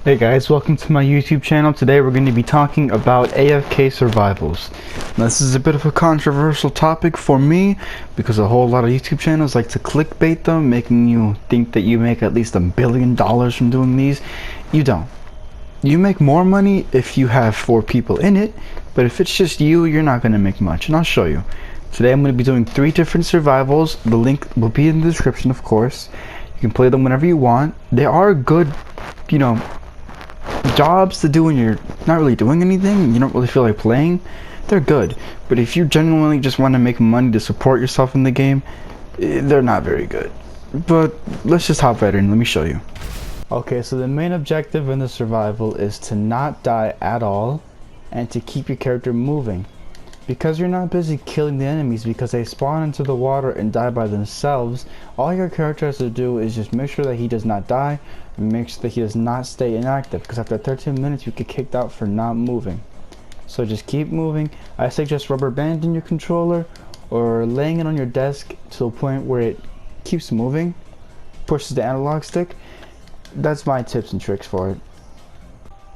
Hey guys, welcome to my YouTube channel. Today we're going to be talking about AFK survivals. Now this is a bit of a controversial topic for me because a whole lot of YouTube channels like to clickbait them, making you think that you make at least $1 billion from doing these. You don't. You make more money if you have 4 people in it, but if it's just you, you're not going to make much, and I'll show you. Today I'm going to be doing 3 different survivals. The link will be in the description, of course. You can play them whenever you want. They are good, jobs to do when you're not really doing anything and you don't really feel like playing. They're good, but if you genuinely just want to make money to support yourself in the game, they're not very good. But let's just hop right in. Let me show you. Okay, so the main objective in the survival is to not die at all and to keep your character moving. Because you're not busy killing the enemies because they spawn into the water and die by themselves, all your character has to do is just make sure that he does not die and make sure that he does not stay inactive, because after 13 minutes you get kicked out for not moving. So just keep moving. I suggest rubber banding your controller or laying it on your desk to a point where it keeps moving, pushes the analog stick. That's my tips and tricks for it.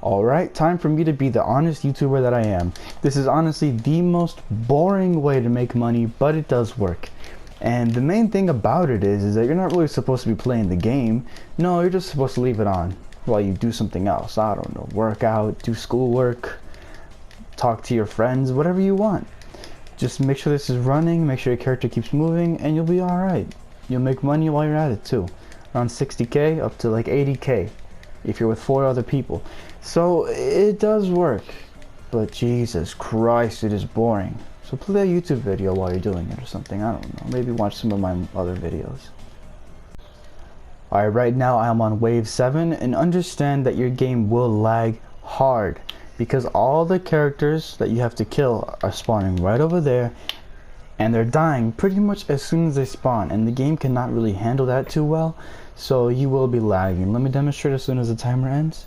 Alright, time for me to be the honest YouTuber that I am. This is honestly the most boring way to make money, but it does work. And the main thing about it is that you're not really supposed to be playing the game. No, you're just supposed to leave it on while you do something else. I don't know, work out, do schoolwork, talk to your friends, whatever you want. Just make sure this is running, make sure your character keeps moving, and you'll be alright. You'll make money while you're at it too. Around 60k up to like 80k if you're with 4 other people. So it does work, but Jesus Christ, it is boring. So play a YouTube video while you're doing it or something. I don't know, maybe watch some of my other videos. Alright, right now I am on wave 7, and understand that your game will lag hard because all the characters that you have to kill are spawning right over there, and they're dying pretty much as soon as they spawn, and the game cannot really handle that too well, so you will be lagging. Let me demonstrate as soon as the timer ends.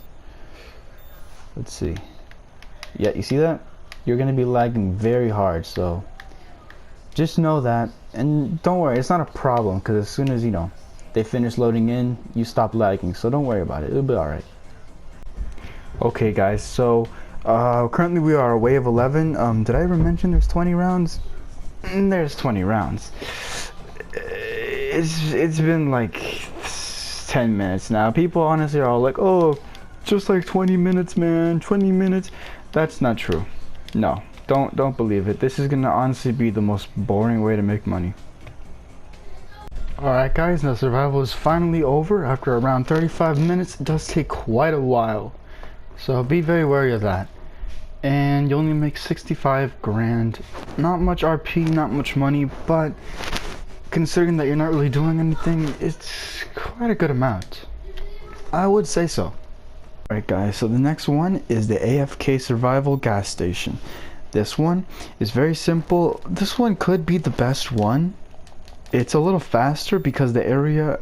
Let's see. Yeah, you see that? You're gonna be lagging very hard, so just know that, and don't worry, it's not a problem, because as soon as they finish loading in, you stop lagging, so don't worry about it. It'll be alright. Okay guys, so currently we are wave 11. Did I ever mention there's 20 rounds? There's 20 rounds. It's been like 10 minutes now. People honestly are all like, oh, just like 20 minutes, man, 20 minutes. That's not true. No, don't believe it. This is gonna honestly be the most boring way to make money. Alright guys, now survival is finally over after around 35 minutes. It does take quite a while, so be very wary of that. And you only make 65 grand. Not much RP, not much money, but considering that you're not really doing anything, it's quite a good amount. I would say so. Alright guys, so the next one is the AFK survival gas station. This one is very simple. This one could be the best one. It's a little faster because the area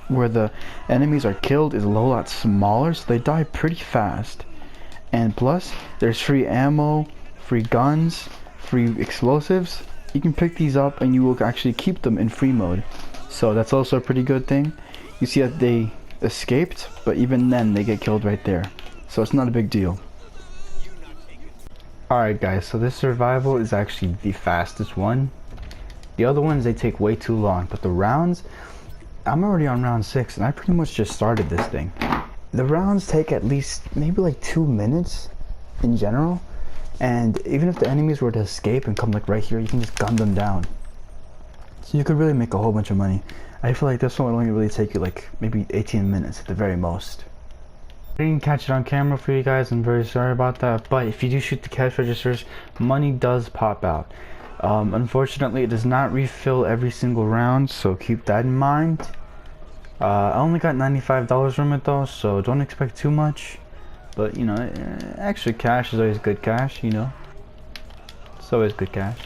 where the enemies are killed is a lot smaller, so they die pretty fast. And plus, there's free ammo, free guns, free explosives. You can pick these up and you will actually keep them in free mode. So that's also a pretty good thing. You see that they escaped, but even then they get killed right there, so it's not a big deal. Alright guys, so this survival is actually the fastest one. The other ones, they take way too long, but the rounds, I'm already on round 6 and I pretty much just started this thing. The rounds take at least maybe like 2 minutes in general, and even if the enemies were to escape and come like right here, you can just gun them down. So you could really make a whole bunch of money. I feel like this one would only really take you like maybe 18 minutes at the very most. I didn't catch it on camera for you guys, I'm very sorry about that, but if you do shoot the cash registers, money does pop out. Unfortunately, it does not refill every single round, so keep that in mind. I only got $95 from it though, so don't expect too much. But extra cash is always good cash, It's always good cash.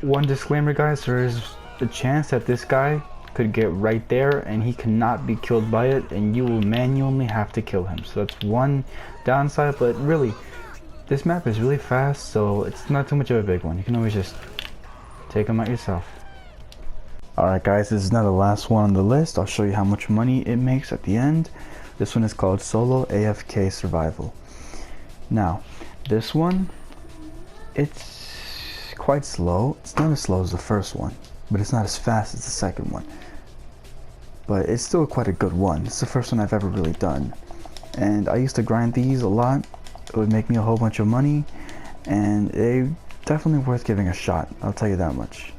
One disclaimer guys, there is a chance that this guy could get right there and he cannot be killed by it, and you will manually have to kill him. So that's one downside, but really, this map is really fast, so it's not too much of a big one. You can always just take him out yourself. Alright guys, this is now the last one on the list. I'll show you how much money it makes at the end. This one is called Solo AFK Survival. Now, this one, it's quite slow. It's not as slow as the first one, but it's not as fast as the second one. But it's still quite a good one. It's the first one I've ever really done. And I used to grind these a lot. It would make me a whole bunch of money, and they definitely worth giving a shot, I'll tell you that much.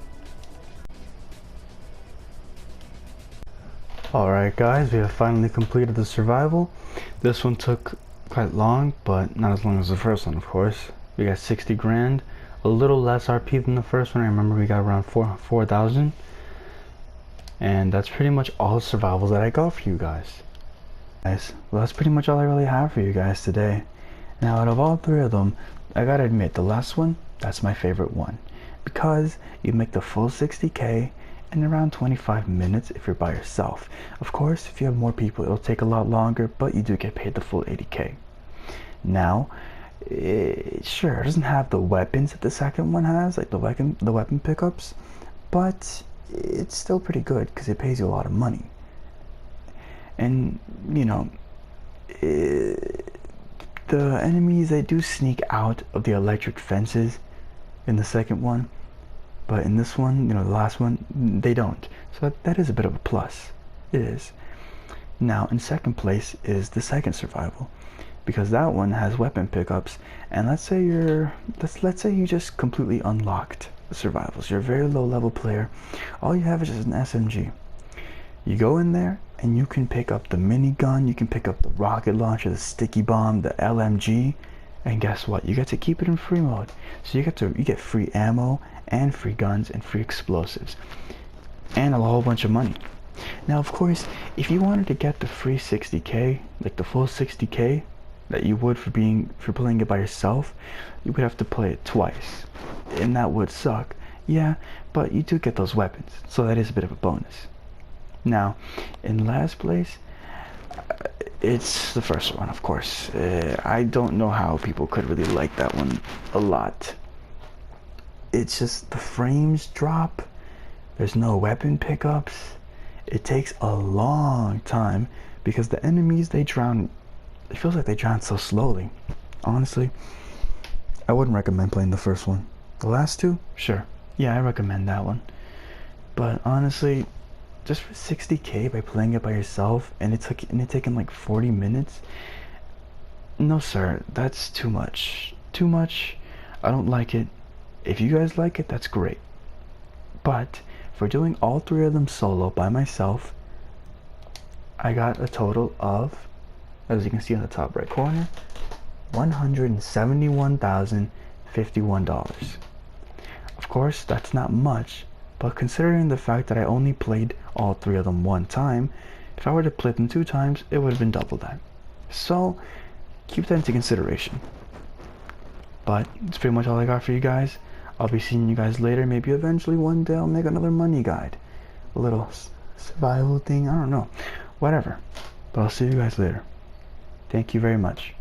Alright guys, we have finally completed the survival. This one took quite long, but not as long as the first one, of course. We got 60 grand, a little less RP than the first one. I remember we got around 4,000. And that's pretty much all the survivals that I got for you guys. Well, that's pretty much all I really have for you guys today. Now, out of all three of them, I gotta admit, the last one, that's my favorite one. Because you make the full 60k in around 25 minutes if you're by yourself. Of course, if you have more people, it'll take a lot longer, but you do get paid the full 80k. Now, sure, it doesn't have the weapons that the second one has, like the weapon pickups, but it's still pretty good because it pays you a lot of money. And, you know, the enemies, they do sneak out of the electric fences in the second one. But in this one, you know, the last one, they don't. So that is a bit of a plus. It is. Now, in second place is the second survival, because that one has weapon pickups. And let's say you just completely unlocked the survivals. You're a very low level player. All you have is just an SMG. You go in there and you can pick up the minigun, you can pick up the rocket launcher, the sticky bomb, the LMG. And guess what? You get to keep it in free mode. So you get free ammo and free guns and free explosives and a whole bunch of money. Now, of course, if you wanted to get the free 60k, like the full 60k that you would for playing it by yourself, you would have to play it twice, and that would suck. Yeah, but you do get those weapons, so that is a bit of a bonus. Now, in last place, it's the first one, of course. I don't know how people could really like that one a lot. It's just the frames drop. There's no weapon pickups. It takes a long time because the enemies, they drown. It feels like they drown so slowly. Honestly, I wouldn't recommend playing the first one. The last two, sure. Yeah, I recommend that one. But honestly, just for 60k by playing it by yourself, and it taking like 40 minutes, no sir, that's too much. Too much. I don't like it. If you guys like it, that's great. But for doing all three of them solo by myself, I got a total of, as you can see on the top right corner, $171,051. Of course, that's not much, but considering the fact that I only played all three of them one time, if I were to play them 2 times, it would have been double that. So keep that into consideration. But it's pretty much all I got for you guys. I'll be seeing you guys later. Maybe eventually one day I'll make another money guide, a little survival thing, I don't know, whatever. But I'll see you guys later. Thank you very much.